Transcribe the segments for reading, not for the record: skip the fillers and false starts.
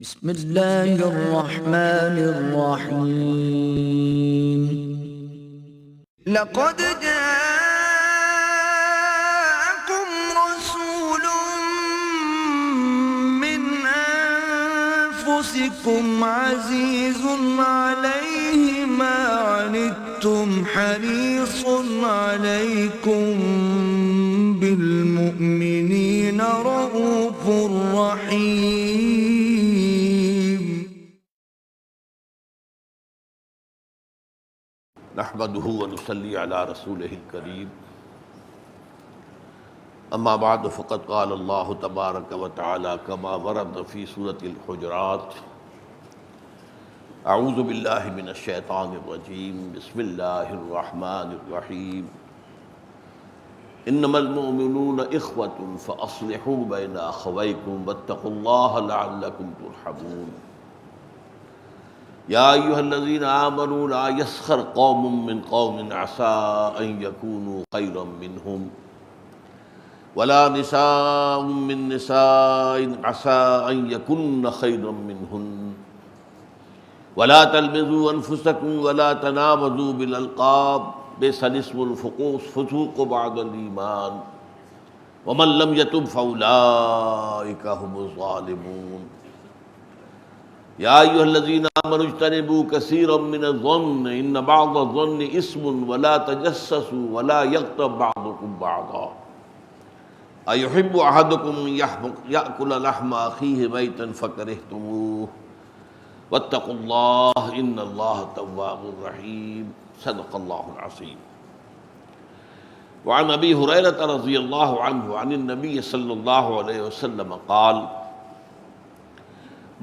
بسم اللہ الرحمن الرحیم لقد جاءكم رسول من انفسكم عزيز عليه ما عنتم حريص عليكم بالمؤمنين رؤوف رحيم نحمده ونصلي على رسوله الكريم اما بعد فقد قال الله تبارك وتعالى كما ورد في سورة الحجرات اعوذ بالله من الشيطان الرجيم بسم الله الرحمن الرحيم انما المؤمنون اخوة فاصلحوا بين اخويكم واتقوا الله لعلكم ترحمون یا ایھا الذین آمنوا لا یسخر قوم من قوم عسى ان یکونوا خیرا منہم ولا نساء من نساء عسى ان یکن خیرا منہن ولا تلمزوا انفسکم ولا تنابزوا بالالقاب بئس الاسم الفسوق بعد الایمان ومن لم یتب فاولئک هم الظالمون یا ایھا الذین آمنوا اجتنبوا کثیرا من الظن ان بعض الظن اثم ولا تجسسوا ولا یغتب بعضکم بعضا ایحب احدکم یأکل لحم اخیہ میتا فکرہتموہ واتقوا اللہ ان اللہ تواب رحیم صدق اللہ العظیم وعن ابی ہریرہ رضی اللہ عنہ عن النبی صلی اللہ علیہ وسلم قال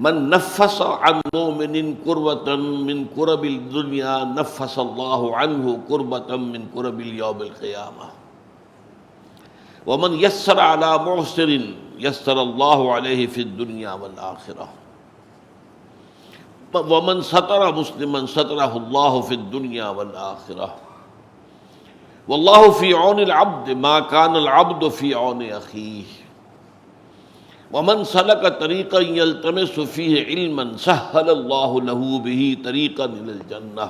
من نفس عن مؤمن كربة من كرب الدنيا نفس الله عنه كربة من كرب اليوم القيامة ومن يسر على معسر يسر الله عليه في الدنيا والآخرة ومن ستر مسلما ستره الله في الدنيا والآخرة والله في عون العبد ما كان العبد في عون أخيه ومن سلك طريقا يلتمس فيه علما سهل الله له به طريقا إلى الجنة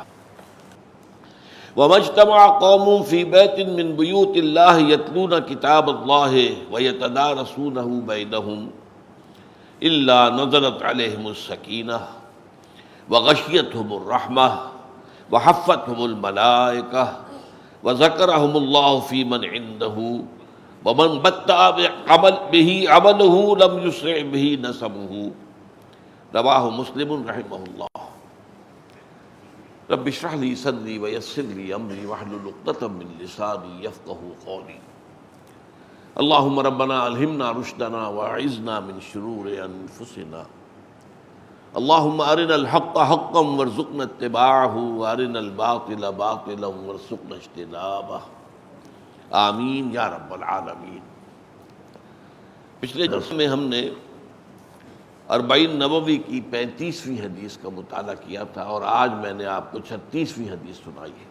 وما اجتمع قوم في بيت من بيوت الله يتلون كتاب الله ويتدارسونه بينهم إلا نزلت عليهم السكينة وغشيتهم الرحمة وحفتهم الملائكة وذكرهم الله في من عنده ومن بطأ به عمله لم يسرع به نسبه رواہ مسلم رحمہ اللہ رب اشرح لي صدري ويسر لي امري واحلل عقدة من لساني يفقهوا قولي اللهم ربنا الہمنا رشدنا واعذنا من شرور انفسنا اللهم ارنا الحق حقا وارزقنا اتباعه وارنا الباطل باطلا وارزقنا اجتنابه آمین یا رب العالمین۔ پچھلے درس میں ہم نے 40 نبوی کی 35ویں حدیث کا مطالعہ کیا تھا اور آج میں نے آپ کو 36ویں حدیث سنائی ہے۔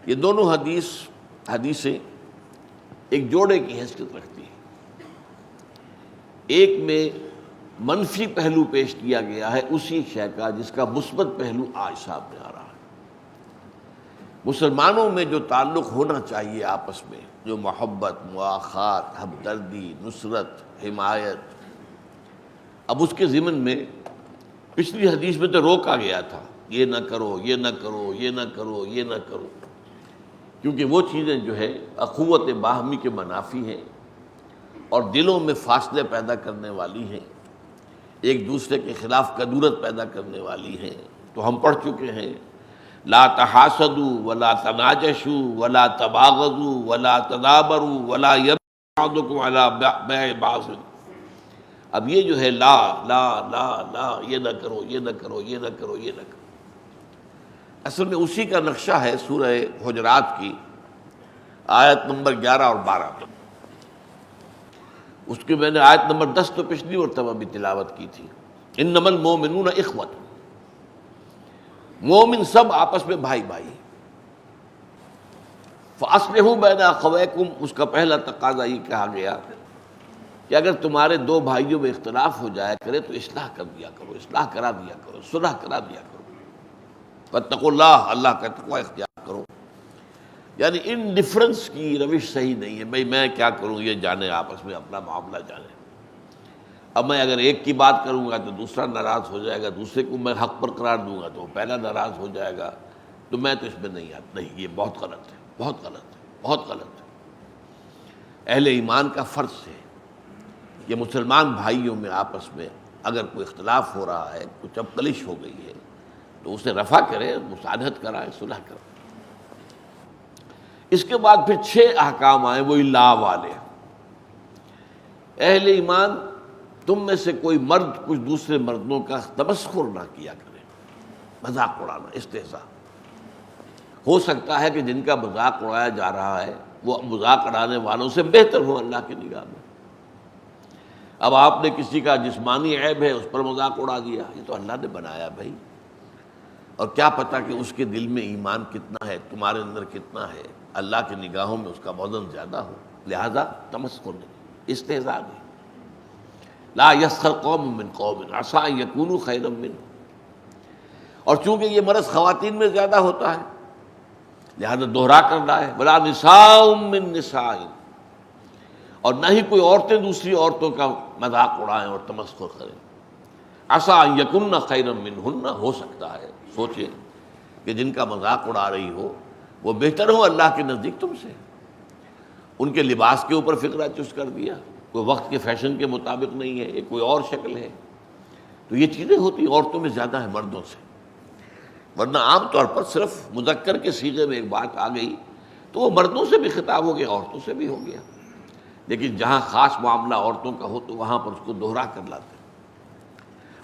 یہ دونوں حدیثیں ایک جوڑے کی حیثیت رکھتی ہیں۔ ایک میں منفی پہلو پیش کیا گیا ہے اسی شے کا جس کا مثبت پہلو آج سامنے آ رہا ہے۔ مسلمانوں میں جو تعلق ہونا چاہیے آپس میں، جو محبت، مواخات، ہمدردی، نصرت، حمایت، اب اس کے ضمن میں پچھلی حدیث میں تو روکا گیا تھا، یہ نہ کرو، یہ نہ کرو، یہ نہ کرو، یہ نہ کرو، کیونکہ وہ چیزیں جو ہے اخوت باہمی کے منافی ہیں اور دلوں میں فاصلے پیدا کرنے والی ہیں، ایک دوسرے کے خلاف کدورت پیدا کرنے والی ہیں۔ تو ہم پڑھ چکے ہیں لا تحاسدوا ولا تناجشوا ولا تباغضوا ولا تدابروا ولا يبغ بعضكم على بيع بعض۔ اب یہ جو ہے لا لا لا لا، یہ نہ کرو، یہ نہ کرو، یہ نہ کرو، یہ نہ کرو، اصل میں اسی کا نقشہ ہے سورہ حجرات کی آیت نمبر 11 اور 12 میں۔ اس کے میں نے آیت نمبر 10 تو پچھلی مرتبہ بھی تلاوت کی تھی، انما المؤمنون اخوۃ، مومن سب آپس میں بھائی بھائی۔ فاصلحوا بین اخویکم، اس کا پہلا تقاضا یہ کہا گیا کہ اگر تمہارے دو بھائیوں میں اختلاف ہو جایا کرے تو اصلاح کر دیا کرو، اصلاح کرا دیا کرو، صلح کرا دیا کرو. فاتقوا اللہ، اللہ کا تقوی اختیار کرو. یعنی ان ڈفرنس کی روش صحیح نہیں ہے. بھئی میں کیا کروں، یہ جانے، آپس میں اپنا معاملہ جانے. اب میں اگر ایک کی بات کروں گا تو دوسرا ناراض ہو جائے گا، دوسرے کو میں حق پر قرار دوں گا تو وہ پہلا ناراض ہو جائے گا. تو میں تو اس میں نہیں آتا. نہیں، یہ بہت غلط ہے، بہت غلط ہے، بہت غلط ہے. اہل ایمان کا فرض ہے کہ مسلمان بھائیوں میں آپس میں اگر کوئی اختلاف ہو رہا ہے، کچھ اب کلش ہو گئی ہے، تو اسے رفع کرے، مساعدت کرائے، صلح کرائے. اس کے بعد پھر 6 احکام آئے، وہی لا والے. اہل ایمان تم میں سے کوئی مرد کچھ دوسرے مردوں کا تمسخر نہ کیا کرے، مذاق اڑانا، استہزاء. ہو سکتا ہے کہ جن کا مذاق اڑایا جا رہا ہے وہ مذاق اڑانے والوں سے بہتر ہو اللہ کی نگاہ میں. اب آپ نے کسی کا جسمانی عیب ہے، اس پر مذاق اڑا دیا، یہ تو اللہ نے بنایا بھائی. اور کیا پتہ کہ اس کے دل میں ایمان کتنا ہے، تمہارے اندر کتنا ہے، اللہ کی نگاہوں میں اس کا وزن زیادہ ہو. لہذا تمسخر نہیں، استہزاء نہیں. لا یسخر قوم من قوم عسیٰ ان یکونوا خیرا منہم. اور چونکہ یہ مرض خواتین میں زیادہ ہوتا ہے لہذا دوہرا کر رہا ہے، ولا نساء من نساء. اور نہ ہی کوئی عورتیں دوسری عورتوں کا مذاق اڑائیں اور تمسخر کریں. عسیٰ ان یکن خیرا منہن، ہو سکتا ہے، سوچیں کہ جن کا مذاق اڑا رہی ہو وہ بہتر ہو اللہ کے نزدیک تم سے. ان کے لباس کے اوپر فقرہ چست کر دیا، کوئی وقت کے فیشن کے مطابق نہیں ہے، یہ کوئی اور شکل ہے. تو یہ چیزیں ہوتی عورتوں میں زیادہ ہیں مردوں سے. ورنہ عام طور پر صرف مذکر کے صیغے میں ایک بات آ گئی تو وہ مردوں سے بھی خطاب ہو گیا، عورتوں سے بھی ہو گیا. لیکن جہاں خاص معاملہ عورتوں کا ہو تو وہاں پر اس کو دوہرا کر لاتے ہیں.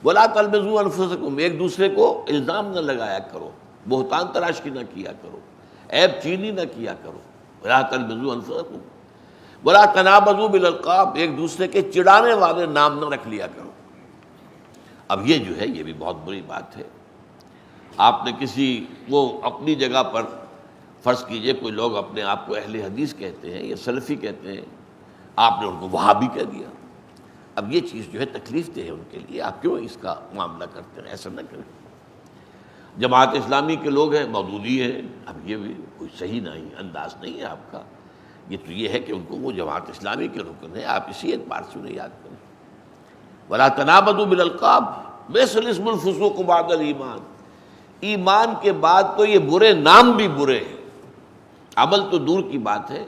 وَلَا تَلْمِزُوا أَنفُسَكُمْ، ایک دوسرے کو الزام نہ لگایا کرو، بہتان تراشی نہ کیا کرو، عیب چینی نہ کیا کرو. وَلَا تَلْمِزُوا أَنفُسَكُمْ وَلَا تَنَابَزُوا بِالْأَلْقَابِ، ایک دوسرے کے چڑانے والے نام نہ رکھ لیا کرو. اب یہ جو ہے یہ بھی بہت بری بات ہے. آپ نے کسی وہ اپنی جگہ پر فرض کیجئے کوئی لوگ اپنے آپ کو اہل حدیث کہتے ہیں یا سلفی کہتے ہیں، آپ نے ان کو وہابی کہہ دیا. اب یہ چیز جو ہے تکلیف دہ ہے ان کے لیے. آپ کیوں اس کا معاملہ کرتے ہیں؟ ایسا نہ کریں. جماعت اسلامی کے لوگ ہیں، مودودی ہیں، اب یہ بھی کوئی صحیح نہیں انداز نہیں ہے آپ کا. یہ تو یہ ہے کہ ان کو وہ جماعت اسلامی کے رکن ہے، آپ اسی اعتبار سے انہیں یاد کریں. وَلَا تَنَابَزُوا بِالْأَلْقَابِ بِئْسَ الِاسْمُ الْفُسُوقُ بَعْدَ الْإِيمَانِ. ایمان کے بعد تو یہ برے نام بھی برے ہیں، عمل تو دور کی بات ہے.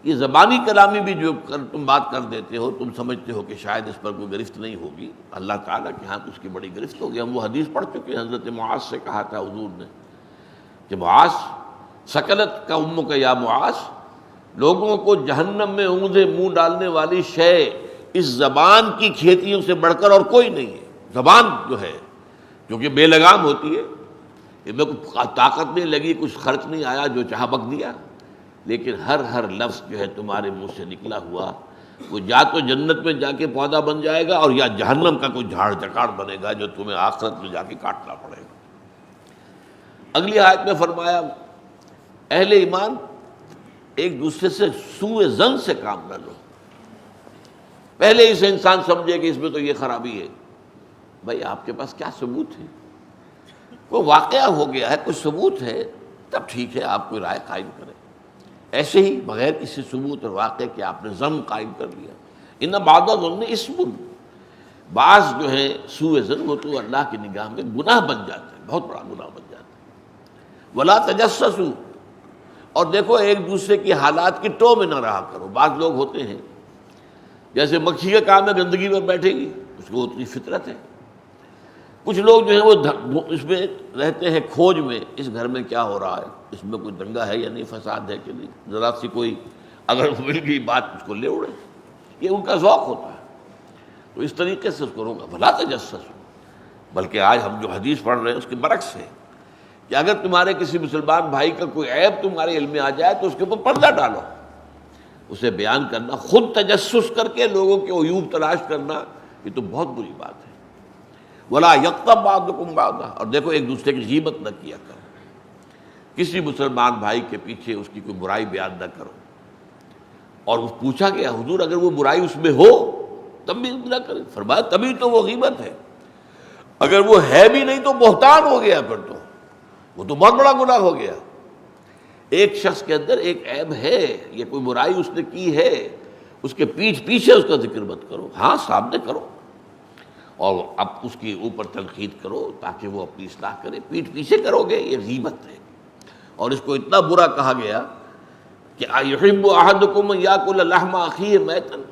یہ زبانی کلامی بھی جو تم بات کر دیتے ہو، تم سمجھتے ہو کہ شاید اس پر کوئی گرفت نہیں ہوگی، اللہ تعالیٰ کے ہاں تو اس کی بڑی گرفت ہوگی. ہم وہ حدیث پڑھ چکے ہیں، حضرت معاذ سے کہا تھا حضور نے کہ معاذ سکلت کا امک کا یا معاذ، لوگوں کو جہنم میں اونگھے منہ ڈالنے والی شے اس زبان کی کھیتیوں سے بڑھ کر اور کوئی نہیں ہے. زبان جو ہے کیونکہ بے لگام ہوتی ہے، ان میں کوئی طاقت نہیں لگی، کچھ خرچ نہیں آیا، جو چاہا بک دیا. لیکن ہر لفظ جو ہے تمہارے منہ سے نکلا ہوا وہ یا تو جنت میں جا کے پودا بن جائے گا اور یا جہنم کا کوئی جھاڑ جکاڑ بنے گا جو تمہیں آخرت میں جا کے کاٹنا پڑے گا. اگلی آیت میں فرمایا اہل ایمان ایک دوسرے سے سوء ظن سے کام نہ لو. پہلے اسے انسان سمجھے کہ اس میں تو یہ خرابی ہے. بھائی آپ کے پاس کیا ثبوت ہے؟ کوئی واقعہ ہو گیا ہے، کوئی ثبوت ہے، تب ٹھیک ہے آپ کوئی رائے قائم کریں. ایسے ہی بغیر کسی ثبوت اور واقعے کے آپ نے ظن قائم کر لیا. ان بعض الظن اسم، بعض جو ہے سوء ظن وہ تو اللہ کی نگاہ میں گناہ بن جاتے ہیں، بہت بڑا گناہ بن جاتا ہے. ولا تجسسوا، اور دیکھو ایک دوسرے کی حالات کی ٹو میں نہ رہا کرو. بعض لوگ ہوتے ہیں جیسے مکھی کا کام ہے گندگی میں بیٹھے گی، اس کو اتنی فطرت ہے. کچھ لوگ جو ہیں وہ اس میں رہتے ہیں کھوج میں، اس گھر میں کیا ہو رہا ہے، اس میں کوئی دنگا ہے یا نہیں، فساد ہے کہ نہیں، ذرا سی کوئی اگر مل گئی بات اس کو لے اڑے. یہ ان کا ذوق ہوتا ہے. تو اس طریقے سے اس کو روکا. بھلا تجسسوا، بلکہ آج ہم جو حدیث پڑھ رہے ہیں اس کے برعکس ہے کہ اگر تمہارے کسی مسلمان بھائی کا کوئی عیب تمہارے علم میں آ جائے تو اس کے اوپر پردہ ڈالو، اسے بیان کرنا. خود تجسس کر کے لوگوں کے عیوب تلاش کرنا یہ تو بہت بری بات ہے. ولا یغتب بعضکم بعضا، اور دیکھو ایک دوسرے کی غیبت نہ کیا کرو. کسی مسلمان بھائی کے پیچھے اس کی کوئی برائی بیان نہ کرو. اور وہ پوچھا کہ حضور اگر وہ برائی اس میں ہو تمیز نہ کرے. فرمایا تبھی تو وہ غیبت ہے. اگر وہ ہے بھی نہیں تو بہتان ہو گیا، پھر تو وہ تو بہت بڑا گناہ ہو گیا. ایک شخص کے اندر ایک عیب ہے، یہ کوئی برائی اس نے کی ہے، اس کے پیچھے اس کا ذکر مت کرو. ہاں سامنے کرو اور اب اس کے اوپر تنقید کرو تاکہ وہ اپنی اصلاح کرے. پیچھے کرو گے یہ غیبت ہے. اور اس کو اتنا برا کہا گیا کہ اَیُحِبُّ أَحَدُكُمْ أَن يَأْكُلَ لَحْمَ أَخِيهِ مَيْتًا،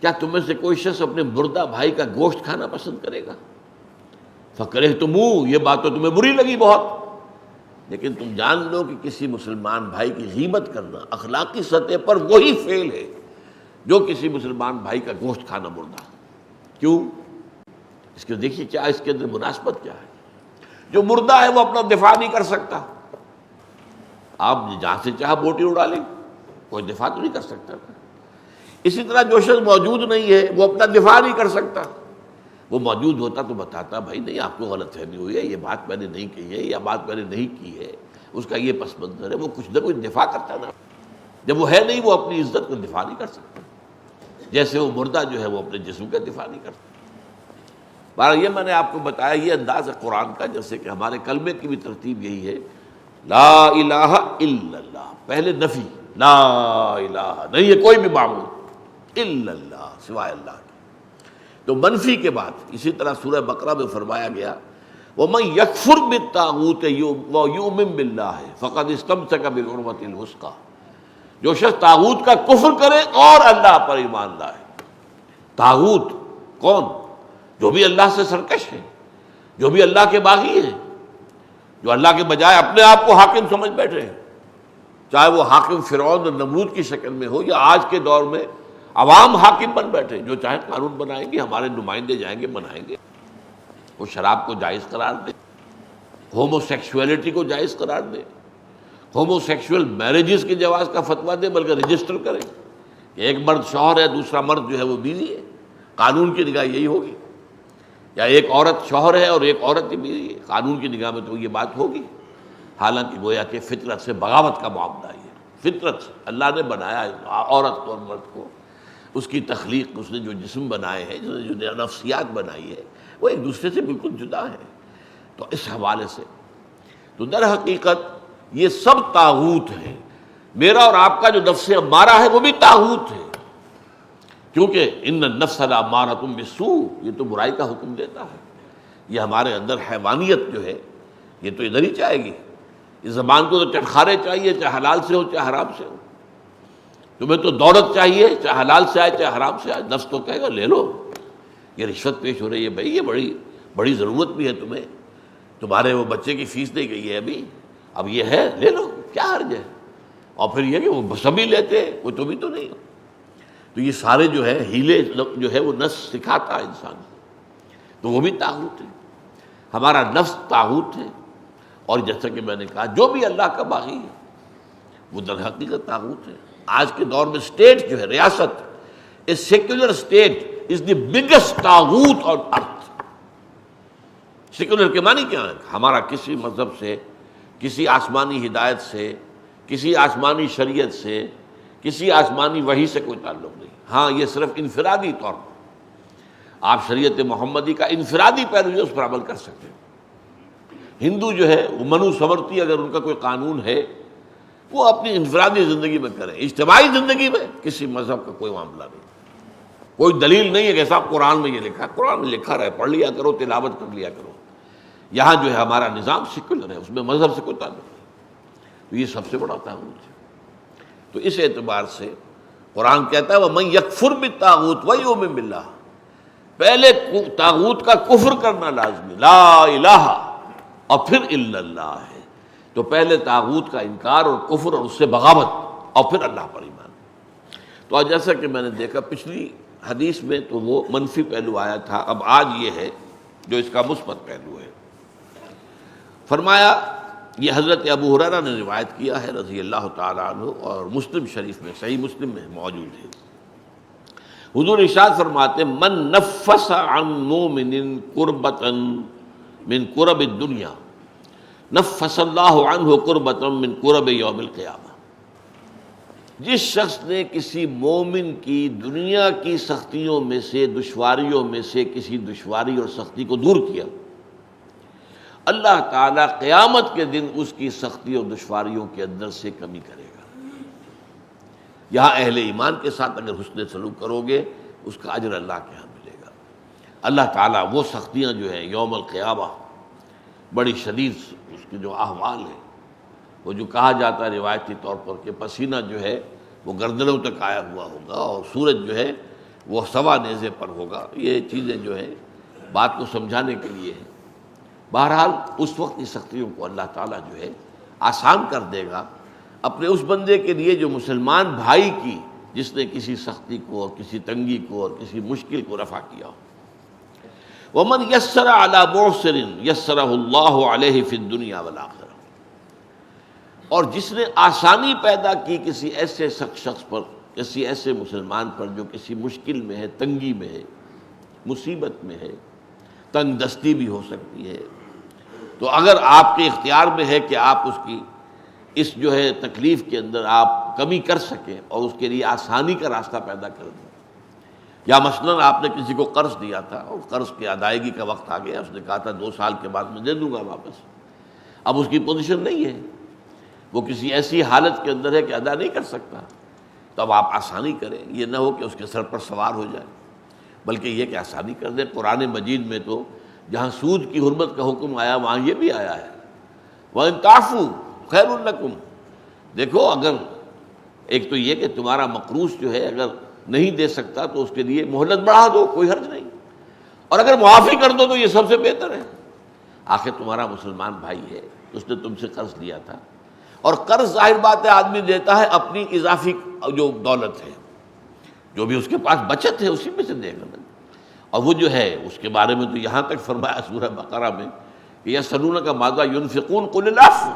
کیا تم میں سے کوئی شخص اپنے مردہ بھائی کا گوشت کھانا پسند کرے گا؟ فَكَرِهْتُمُوهُ، یہ بات تو تمہیں بری لگی بہت، لیکن تم جان لو کہ کسی مسلمان بھائی کی غیبت کرنا اخلاقی سطح پر وہی فعل ہے جو کسی مسلمان بھائی کا گوشت کھانا مردہ. کیوں؟ اس کے دیکھیے کیا اس کے اندر مناسبت کیا ہے. جو مردہ ہے وہ اپنا دفاع نہیں کر سکتا، آپ جہاں سے چاہا بوٹی اڑا لیں، کوئی دفاع تو نہیں کر سکتا. اسی طرح جو شخص موجود نہیں ہے وہ اپنا دفاع نہیں کر سکتا. وہ موجود ہوتا تو بتاتا بھائی نہیں آپ کو غلط فہمی ہوئی ہے، یہ بات میں نے نہیں کہی ہے، یہ بات میں نے نہیں کی ہے، اس کا یہ پس منظر ہے. وہ کچھ نہ کچھ دفاع کرتا نا. جب وہ ہے نہیں وہ اپنی عزت کا دفاع نہیں کر سکتا، جیسے وہ مردہ جو ہے وہ اپنے جسم کا دفاع نہیں کرتا. بہرحال یہ میں نے آپ کو بتایا یہ انداز ہے قرآن کا، جیسے کہ ہمارے کلمے کی بھی ترتیب یہی ہے لا الہ الا اللہ. پہلے نفی، لا الہ نہیں ہے کوئی بھی معبود الا اللہ سوائے اللہ کے. تو منفی کے بعد اسی طرح سورہ بقرہ میں فرمایا گیا وَمَن يَكْفُرْ بِالطَّاغُوتِ وَيُؤْمِن بِاللَّهِ فَقَدِ اسْتَمْسَكَ بِالْعُرْوَةِ الْوُثْقَىٰ. جو شخص طاغوت کا کفر کرے اور اللہ پر ایمان لائے. طاغوت کون؟ جو بھی اللہ سے سرکش ہے، جو بھی اللہ کے باغی ہیں، جو اللہ کے بجائے اپنے آپ کو حاکم سمجھ بیٹھے ہیں، چاہے وہ حاکم فرعون اور نمرود کی شکل میں ہو یا آج کے دور میں عوام حاکم بن بیٹھے، جو چاہے قانون بنائیں گے، ہمارے نمائندے جائیں گے بنائیں گے. وہ شراب کو جائز قرار دے، ہومو سیکشولیٹی کو جائز قرار دے، ہومو سیکشول میرجز کے جواز کا فتویٰ دے، بلکہ رجسٹر کرے کہ ایک مرد شوہر ہے دوسرا مرد جو ہے وہ بیوی ہے. قانون کی نگاہ یہی ہوگی. یا ایک عورت شوہر ہے اور ایک عورت ہی بیوی ہے، قانون کی نگاہ میں تو یہ بات ہوگی. حالانکہ گویا کہ فطرت سے بغاوت کا معاملہ ہے. فطرت سے اللہ نے بنایا ہے عورت کو اور مرد کو، اس کی تخلیق، اس نے جو جسم بنائے ہیں، جو نفسیات بنائی ہے، وہ ایک دوسرے سے بالکل جدا ہے. تو اس حوالے سے تو در حقیقت یہ سب طاغوت ہیں. میرا اور آپ کا جو نفس امارہ ہے وہ بھی طاغوت ہے، کیونکہ ان النفس لامارۃ بالسوء، یہ تو برائی کا حکم دیتا ہے. یہ ہمارے اندر حیوانیت جو ہے یہ تو ادھر ہی چاہے گی. اس زبان کو تو چٹخارے چاہیے، چاہے حلال سے ہو چاہے حرام سے ہو. تمہیں تو دولت چاہیے، چاہے حلال سے آئے چاہے حرام سے آئے. نفس تو کہے گا لے لو، یہ رشوت پیش ہو رہی ہے بھائی، یہ بڑی ضرورت بھی ہے تمہیں، تمہارے وہ بچے کی فیس نہیں گئی ہے اب یہ ہے لے لو، کیا حرج ہے. اور پھر یہ کہ وہ سبھی لیتے ہیں، وہ تم ہی تو نہیں. تو یہ سارے جو ہے ہیلے جو ہے وہ نفس سکھاتا ہے انسان، تو وہ بھی طاغوت ہے. ہمارا نفس طاغوت ہے. اور جیسا کہ میں نے کہا جو بھی اللہ کا باغی ہے وہ در حقیقت طاغوت ہے. آج کے دور میں اسٹیٹ جو ہے، ریاست، a secular state is the biggest طاغوت آن ارتھ. سیکولر کے معنی کیا ہے؟ ہمارا کسی مذہب سے، کسی آسمانی ہدایت سے، کسی آسمانی شریعت سے، کسی آسمانی وحی سے کوئی تعلق نہیں. ہاں یہ صرف انفرادی طور پر آپ شریعت محمدی کا انفرادی پہلو اس پر عمل کر سکتے ہیں. ہندو جو ہے وہ منو سمرتی، اگر ان کا کوئی قانون ہے وہ اپنی انفرادی زندگی میں کریں. اجتماعی زندگی میں کسی مذہب کا کوئی معاملہ نہیں. کوئی دلیل نہیں ہے کہ صاحب قرآن میں یہ لکھا ہے. قرآن میں لکھا رہے، پڑھ لیا کرو، تلاوت کر لیا کرو. یہاں جو ہے ہمارا نظام سیکولر ہے، اس میں مذہب سے کوئی تعلق نہیں. تو یہ سب سے بڑا طاغوت ہے. تو اس اعتبار سے قرآن کہتا ہے وَمَن يَكْفُرْ بِالطَّاغُوتِ وَيُؤْمِن بِاللَّهِ. پہلے طاغوت کا کفر کرنا لازمی، لا الہ، اور پھر الا اللہ ہے. تو پہلے طاغوت کا انکار اور کفر اور اس سے بغاوت، اور پھر اللہ پر ایمان. تو جیسا کہ میں نے دیکھا پچھلی حدیث میں تو وہ منفی پہلو آیا تھا، اب آج یہ ہے جو اس کا مثبت پہلو ہے. فرمایا، یہ حضرت ابو ہریرہ نے روایت کیا ہے رضی اللہ تعالیٰ عنہ، اور مسلم شریف میں، صحیح مسلم میں موجود ہے. حضور ارشاد فرماتے من نفس عن مومن کربۃ من کرب الدنیا نفس اللہ عنہ کربۃ من کرب یوم القیامہ. جس شخص نے کسی مومن کی دنیا کی سختیوں میں سے، دشواریوں میں سے کسی دشواری اور سختی کو دور کیا، اللہ تعالیٰ قیامت کے دن اس کی سختی اور دشواریوں کے اندر سے کمی کرے گا۔ یہاں اہل ایمان کے ساتھ اگر حسن سلوک کرو گے اس کا اجر اللہ کے ہاں ملے گا۔ اللہ تعالیٰ وہ سختیاں جو ہیں یوم القیامہ، بڑی شدید اس کے جو احوال ہیں، وہ جو کہا جاتا ہے روایتی طور پر کہ پسینہ جو ہے وہ گردنوں تک آیا ہوا ہوگا اور سورج جو ہے وہ سوا نیزے پر ہوگا، یہ چیزیں جو ہیں بات کو سمجھانے کے لیے ہیں۔ بہرحال اس وقت کی سختیوں کو اللہ تعالیٰ جو ہے آسان کر دے گا اپنے اس بندے کے لیے جو مسلمان بھائی کی، جس نے کسی سختی کو اور کسی تنگی کو اور کسی مشکل کو رفع کیا ہو۔ وَمَنْ يَسَّرَ عَلَى مُعْسِرٍ يَسَّرَهُ اللَّهُ عَلَيْهِ فِي الدُّنْيَا وَالْآخِرَةِ، اور جس نے آسانی پیدا کی کسی ایسے شخص پر، کسی ایسے مسلمان پر جو کسی مشکل میں ہے، تنگی میں ہے، مصیبت میں ہے، تنگ دستی بھی ہو سکتی ہے، تو اگر آپ کے اختیار میں ہے کہ آپ اس کی اس جو ہے تکلیف کے اندر آپ کمی کر سکیں اور اس کے لیے آسانی کا راستہ پیدا کر دیں، یا مثلاً آپ نے کسی کو قرض دیا تھا اور قرض کی ادائیگی کا وقت آ گیا، اس نے کہا تھا 2 سال کے بعد میں دے دوں گا واپس، اب اس کی پوزیشن نہیں ہے، وہ کسی ایسی حالت کے اندر ہے کہ ادا نہیں کر سکتا، تو اب آپ آسانی کریں، یہ نہ ہو کہ اس کے سر پر سوار ہو جائے، بلکہ یہ کہ آسانی کر دیں۔ قرآن مجید میں تو جہاں سود کی حرمت کا حکم آیا وہاں یہ بھی آیا ہے وَإِن تَعْفُوا خَيْرٌ لَكُمْ۔ دیکھو، اگر ایک تو یہ کہ تمہارا مقروض جو ہے اگر نہیں دے سکتا تو اس کے لیے مہلت بڑھا دو، کوئی حرج نہیں، اور اگر معافی کر دو تو یہ سب سے بہتر ہے۔ آخر تمہارا مسلمان بھائی ہے، اس نے تم سے قرض لیا تھا، اور قرض ظاہر بات ہے آدمی دیتا ہے اپنی اضافی جو دولت ہے، جو بھی اس کے پاس بچت ہے اسی میں سے دے گا، اور وہ جو ہے اس کے بارے میں تو یہاں تک فرمایا سورہ بقرہ میں کہ یسألونک ماذا ينفقون قل العفو،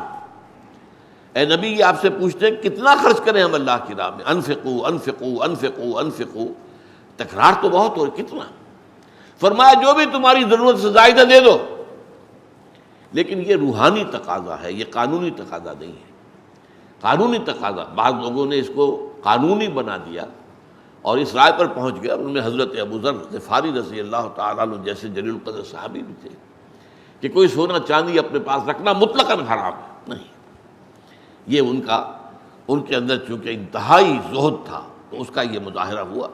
اے نبی یہ آپ سے پوچھتے ہیں کتنا خرچ کریں ہم اللہ کی راہ میں، انفقوا انفقوا انفقوا انفقوا، تکرار تو بہت ہو، کتنا؟ فرمایا جو بھی تمہاری ضرورت سے زائدہ دے دو، لیکن یہ روحانی تقاضا ہے، یہ قانونی تقاضا نہیں ہے۔ قانونی تقاضا بعض لوگوں نے اس کو قانونی بنا دیا اور اس رائے پر پہنچ گیا، ان میں حضرت ابو ذر غفاری رضی اللہ تعالیٰ عنہ جیسے جلیل القدر صحابی بھی تھے، کہ کوئی سونا چاندی اپنے پاس رکھنا مطلقاً حرام ہے، نہیں، یہ ان کے اندر چونکہ انتہائی زہد تھا تو اس کا یہ مظاہرہ ہوا۔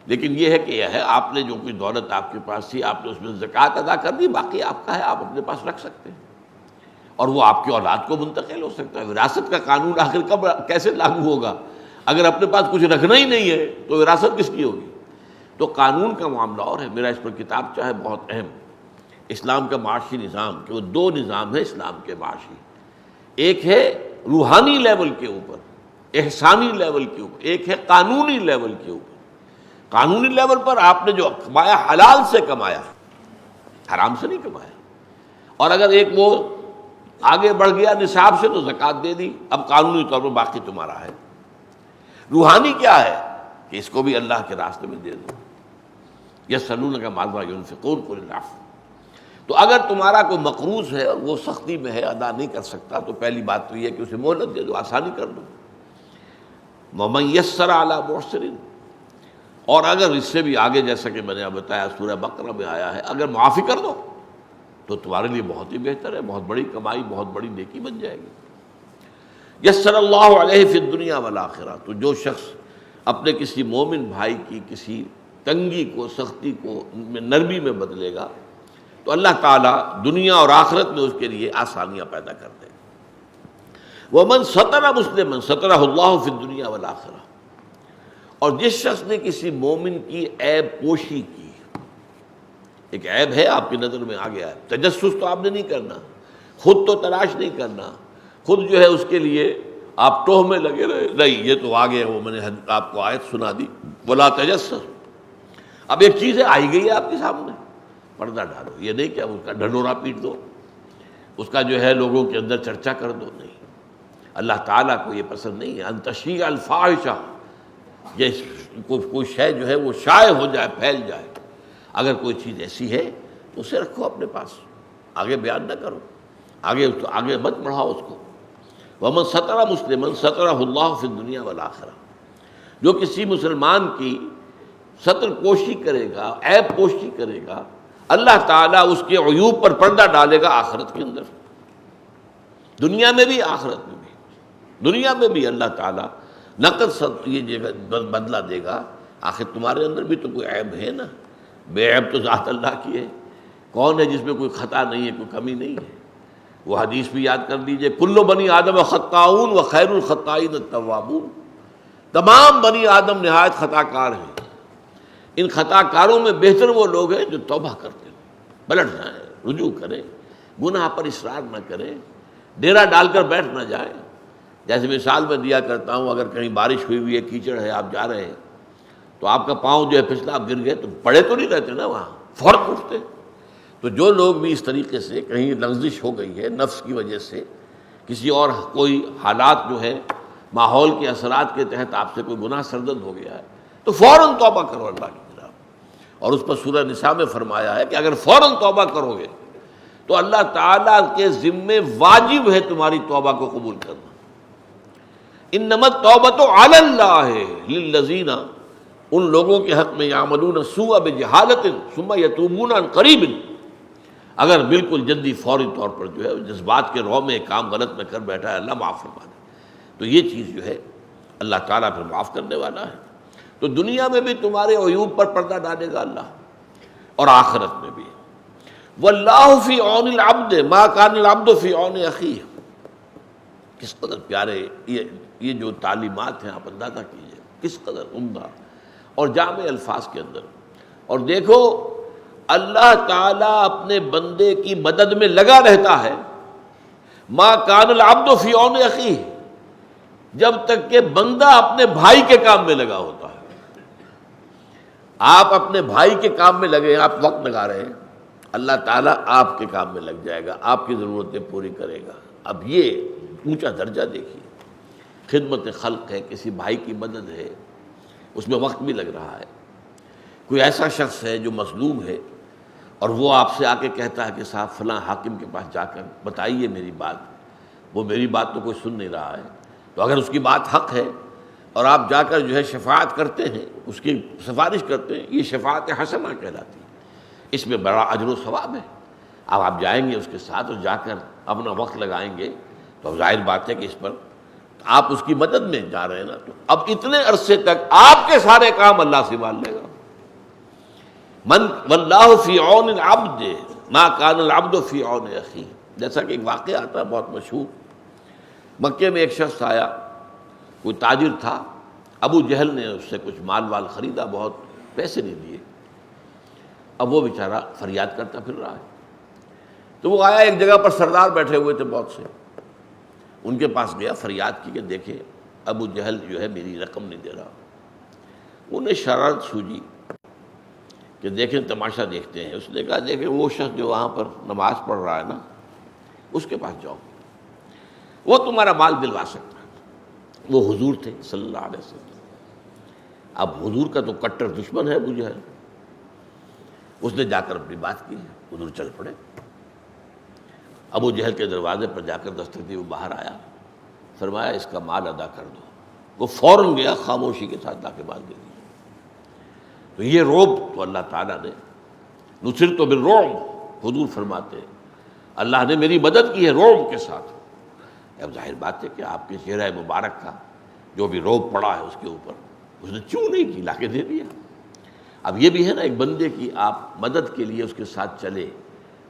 لیکن یہ ہے کہ یہ ہے آپ نے جو کوئی دولت آپ کے پاس تھی آپ نے اس میں زکوٰۃ ادا کر دی، باقی آپ کا ہے، آپ اپنے پاس رکھ سکتے ہیں، اور وہ آپ کی اولاد کو منتقل ہو سکتا ہے۔ وراثت کا قانون آخر کب کیسے لاگو ہوگا؟ اگر اپنے پاس کچھ رکھنا ہی نہیں ہے تو وراثت کس کی ہوگی؟ تو قانون کا معاملہ اور ہے۔ میرا اس پر کتاب چاہے بہت اہم، اسلام کا معاشی نظام، کہ وہ 2 نظام ہیں اسلام کے معاشی، ایک ہے روحانی لیول کے اوپر، احسانی لیول کے اوپر، ایک ہے قانونی لیول کے اوپر۔ قانونی لیول پر آپ نے جو کمایا حلال سے کمایا، حرام سے نہیں کمایا، اور اگر ایک وہ آگے بڑھ گیا نصاب سے تو زکوٰۃ دے دی، اب قانونی طور پر باقی تمہارا ہے۔ روحانی کیا ہے کہ اس کو بھی اللہ کے راستے میں دے دو۔ یسألونک ماذا ينفقون قل العفو۔ تو اگر تمہارا کوئی مقروض ہے اور وہ سختی میں ہے، ادا نہیں کر سکتا، تو پہلی بات تو یہ کہ اسے مہلت دے دو، آسانی کر دو۔ وَمَنْ يَسَّرَ عَلَى مُعْسِرٍ، اور اگر اس سے بھی آگے جیسا کہ میں نے بتایا سورہ بقرہ میں آیا ہے، اگر معافی کر دو تو تمہارے لیے بہت ہی بہتر ہے، بہت بڑی کمائی، بہت بڑی نیکی بن جائے گی۔ یسر اللہ علیہ فی الدنیا والآخرہ، تو جو شخص اپنے کسی مومن بھائی کی کسی تنگی کو، سختی کو نرمی میں بدلے گا تو اللہ تعالیٰ دنیا اور آخرت میں اس کے لیے آسانیاں پیدا کر دے گا۔ وَمَنْ سَتَرَ مُسْلِمًا سَتَرَهُ اللَّهُ فِي الدُّنْيَا وَالْآخِرَةِ، اور جس شخص نے کسی مومن کی عیب پوشی کی، ایک عیب ہے آپ کی نظر میں آ گیا ہے، تجسس تو آپ نے نہیں کرنا، خود تو تلاش نہیں کرنا، خود جو ہے اس کے لیے آپ ٹوہ میں لگے رہے، نہیں، یہ تو آ گیا، وہ میں نے آپ کو آیت سنا دی وَلَا تَجَسَّسُوا۔ اب ایک چیز ہے آئی گئی ہے آپ کے سامنے، پردہ ڈالو، یہ نہیں کہ اس کا ڈھنڈورا پیٹ دو، اس کا جو ہے لوگوں کے اندر چرچا کر دو، نہیں، اللہ تعالیٰ کو یہ پسند نہیں ہے۔ ان تشیع الفاحشہ، یہ کوئی شے جو ہے وہ شائع ہو جائے، پھیل جائے، اگر کوئی چیز ایسی ہے تو اسے رکھو اپنے پاس، آگے بیان نہ کرو، آگے مت بڑھاؤ اس کو۔ ومن ستر مسلما سترہ اللہ فی الدنیا والآخرہ، جو کسی مسلمان کی ستر پوشی کرے گا، عیب پوشی کرے گا، اللہ تعالیٰ اس کے عیوب پر پردہ ڈالے گا آخرت کے اندر، دنیا میں بھی آخرت میں بھی۔ دنیا میں بھی اللہ تعالیٰ نقد یہ بدلہ دے گا، آخر تمہارے اندر بھی تو کوئی عیب ہے نا، بے عیب تو ذات اللہ کی ہے، کون ہے جس میں کوئی خطا نہیں ہے، کوئی کمی نہیں ہے؟ وہ حدیث بھی یاد کر لیجئے، کل بنی آدم خطاؤن و خیر الخطائین التوابون، تمام بنی آدم نہایت خطا کار ہیں، ان خطا کاروں میں بہتر وہ لوگ ہیں جو توبہ کرتے ہیں، پلٹ جائیں، رجوع کریں، گناہ پر اصرار نہ کریں، ڈیرا ڈال کر بیٹھ نہ جائیں۔ جیسے مثال میں دیا کرتا ہوں، اگر کہیں بارش ہوئی ہے، کیچڑ ہے، آپ جا رہے ہیں تو آپ کا پاؤں جو ہے پھسلا، آپ گر گئے تو پڑے تو نہیں رہتے نا وہاں، فوراً اٹھتے۔ تو جو لوگ بھی اس طریقے سے کہیں لغزش ہو گئی ہے نفس کی وجہ سے، کسی اور کوئی حالات جو ہے ماحول کے اثرات کے تحت آپ سے کوئی گناہ سرزد ہو گیا ہے، تو فوراً توبہ کرو اللہ کی طرف۔ اور اس پر سورہ نساء میں فرمایا ہے کہ اگر فوراً توبہ کرو گے تو اللہ تعالیٰ کے ذمے واجب ہے تمہاری توبہ کو قبول کرنا۔ انما التوبۃ علی اللہ للذین، ان لوگوں کے حق میں یعملون السوء بجہالۃ ثم یتوبون عن قریب، اگر بالکل جلدی فوری طور پر جو ہے جذبات کے رو میں کام غلط میں کر بیٹھا ہے، اللہ معاف فرما دے، تو یہ چیز جو ہے اللہ تعالیٰ پھر معاف کرنے والا ہے۔ تو دنیا میں بھی تمہارے عیوب پر پردہ ڈالے گا اللہ، اور آخرت میں بھی۔ واللہ فی عون العبد ما کان العبد فی عون اخیہ، کس قدر پیارے یہ جو تعلیمات ہیں آپ اندازہ کیجئے، کس قدر عمدہ اور جامع الفاظ کے اندر۔ اور دیکھو اللہ تعالیٰ اپنے بندے کی مدد میں لگا رہتا ہے، ما کان العبد فی عون اخیہ، جب تک کہ بندہ اپنے بھائی کے کام میں لگا ہوتا ہے۔ آپ اپنے بھائی کے کام میں لگے ہیں، آپ وقت لگا رہے ہیں، اللہ تعالیٰ آپ کے کام میں لگ جائے گا، آپ کی ضرورتیں پوری کرے گا۔ اب یہ اونچا درجہ دیکھیے، خدمت خلق ہے، کسی بھائی کی مدد ہے، اس میں وقت بھی لگ رہا ہے۔ کوئی ایسا شخص ہے جو مظلوم ہے اور وہ آپ سے آ کے کہتا ہے کہ صاحب فلاں حاکم کے پاس جا کر بتائیے میری بات، وہ میری بات تو کوئی سن نہیں رہا ہے، تو اگر اس کی بات حق ہے اور آپ جا کر جو ہے شفاعت کرتے ہیں، اس کی سفارش کرتے ہیں، یہ شفاعت حسنہ کہلاتی ہے، اس میں بڑا اجر و ثواب ہے۔ اب آپ جائیں گے اس کے ساتھ اور جا کر اپنا وقت لگائیں گے تو ظاہر بات ہے کہ اس پر آپ اس کی مدد میں جا رہے ہیں نا، تو اب اتنے عرصے تک آپ کے سارے کام اللہ سنبھال لے گا۔ من واللہ فی عون العبد ما کان العبد فی عون اخیہ، جیسا کہ ایک واقعہ آتا ہے بہت مشہور، مکے میں ایک شخص آیا، کوئی تاجر تھا، ابو جہل نے اس سے کچھ مال وال خریدا، بہت پیسے نہیں دیے، اب وہ بیچارہ فریاد کرتا پھر رہا ہے۔ تو وہ آیا، ایک جگہ پر سردار بیٹھے ہوئے تھے بہت سے، ان کے پاس گیا، فریاد کی کہ دیکھیں ابو جہل جو ہے میری رقم نہیں دے رہا۔ انہیں شرارت سوجی کہ دیکھیں تماشا دیکھتے ہیں۔ اس نے کہا دیکھیں وہ شخص جو وہاں پر نماز پڑھ رہا ہے نا، اس کے پاس جاؤ، وہ تمہارا مال دلوا سکتا ہے۔ وہ حضور تھے صلی اللہ علیہ وسلم۔ اب حضور کا تو کٹر دشمن ہے ابو جہل، اس نے جا کر اپنی بات کی، حضور چل پڑے، ابو جہل کے دروازے پر جا کر دستک دی، وہ باہر آیا، فرمایا اس کا مال ادا کر دو۔ وہ فوراً گیا، خاموشی کے ساتھ لا کے مال دے دیا۔ تو یہ رعب تو اللہ تعالیٰ نے، نصرت بالرعب، حضور فرماتے ہیں اللہ نے میری مدد کی ہے رعب کے ساتھ۔ اب ظاہر بات ہے کہ آپ کے چہرہ مبارک کا جو بھی رعب پڑا ہے اس کے اوپر، اس نے چوں نہیں کی، لا کے دے دیا۔ اب یہ بھی ہے نا ایک بندے کی آپ مدد کے لیے اس کے ساتھ چلے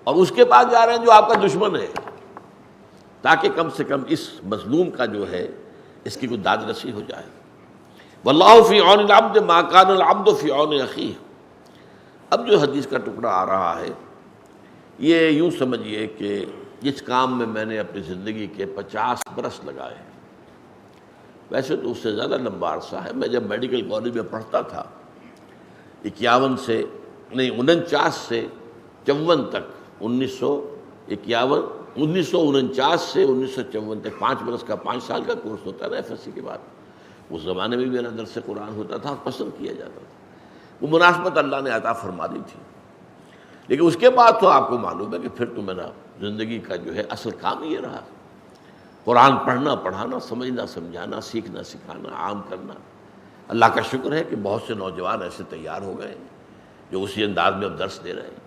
اور اس کے پاس جا رہے ہیں جو آپ کا دشمن ہے، تاکہ کم سے کم اس مظلوم کا جو ہے اس کی کوئی داد رسی ہو جائے۔ واللہ فی عون العبد ما کان العبد فی عون اخیہ۔ اب جو حدیث کا ٹکڑا آ رہا ہے، یہ یوں سمجھیے کہ جس کام میں میں نے اپنی زندگی کے 50 برس لگائے، ویسے تو اس سے زیادہ لمبا عرصہ ہے۔ میں جب میڈیکل کالج میں پڑھتا تھا 51 سے نہیں 49 سے 54 تک، 1949 سے 1954 تک 5 برس کا 5 سال کا کورس ہوتا ہے نا ایف ایس سی کے بعد۔ اس زمانے میں بھی میرا درس قرآن ہوتا تھا، پسند کیا جاتا تھا، وہ مناسبت اللہ نے عطا فرما دی تھی۔ لیکن اس کے بعد تو آپ کو معلوم ہے کہ پھر تو میرا زندگی کا جو ہے اصل کام یہ رہا۔ قرآن پڑھنا پڑھانا، سمجھنا سمجھانا، سیکھنا سکھانا، عام کرنا۔ اللہ کا شکر ہے کہ بہت سے نوجوان ایسے تیار ہو گئے ہیں جو اسی انداز میں اب درس دے رہے ہیں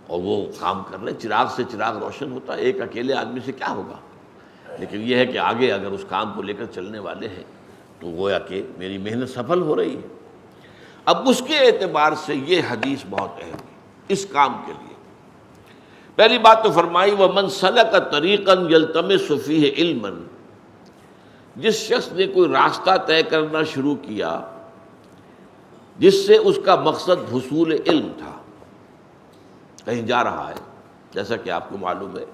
اور وہ کام کر رہے ہیں۔ چراغ سے چراغ روشن ہوتا ہے، ایک اکیلے آدمی سے کیا ہوگا، لیکن یہ ہے کہ آگے اگر اس کام کو لے کر چلنے والے ہیں تو گویا کہ میری محنت سفل ہو رہی ہے۔ اب اس کے اعتبار سے یہ حدیث بہت اہم ہے اس کام کے لیے۔ پہلی بات تو فرمائی وَمَنْ سَلَكَ طَرِيقًا يَلْتَمِسُ فِيهِ عِلْمًا، جس شخص نے کوئی راستہ طے کرنا شروع کیا جس سے اس کا مقصد حصول علم تھا، کہیں جا رہا ہے، جیسا کہ آپ کو معلوم ہے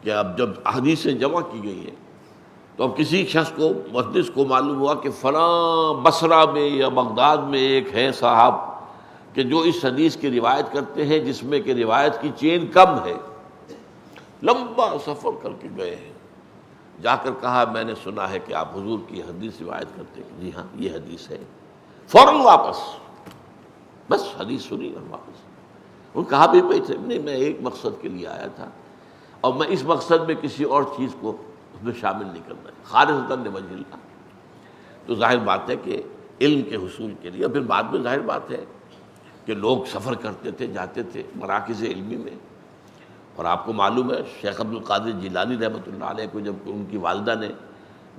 کہ اب جب احادیثیں جمع کی گئی ہیں تو اب کسی شخص کو، محدث کو معلوم ہوا کہ فلاں بصرہ میں یا بغداد میں ایک ہے صاحب کہ جو اس حدیث کی روایت کرتے ہیں جس میں کہ روایت کی چین کم ہے۔ لمبا سفر کر کے گئے ہیں، جا کر کہا میں نے سنا ہے کہ آپ حضور کی حدیث روایت کرتے ہیں۔ جی ہاں یہ حدیث ہے۔ فوراً واپس، بس حدیث سنی اور واپس۔ وہ کہا بھی تھے نہیں میں ایک مقصد کے لیے آیا تھا اور میں اس مقصد میں کسی اور چیز کو اس میں شامل نہیں کرنا ہے، خالصۃً لوجہ اللہ۔ تو ظاہر بات ہے کہ علم کے حصول کے لیے، اور پھر بعد میں ظاہر بات ہے کہ لوگ سفر کرتے تھے، جاتے تھے مراکز علمی میں، اور آپ کو معلوم ہے شیخ عبد القادر جیلانی رحمۃ اللہ علیہ کو جب ان کی والدہ نے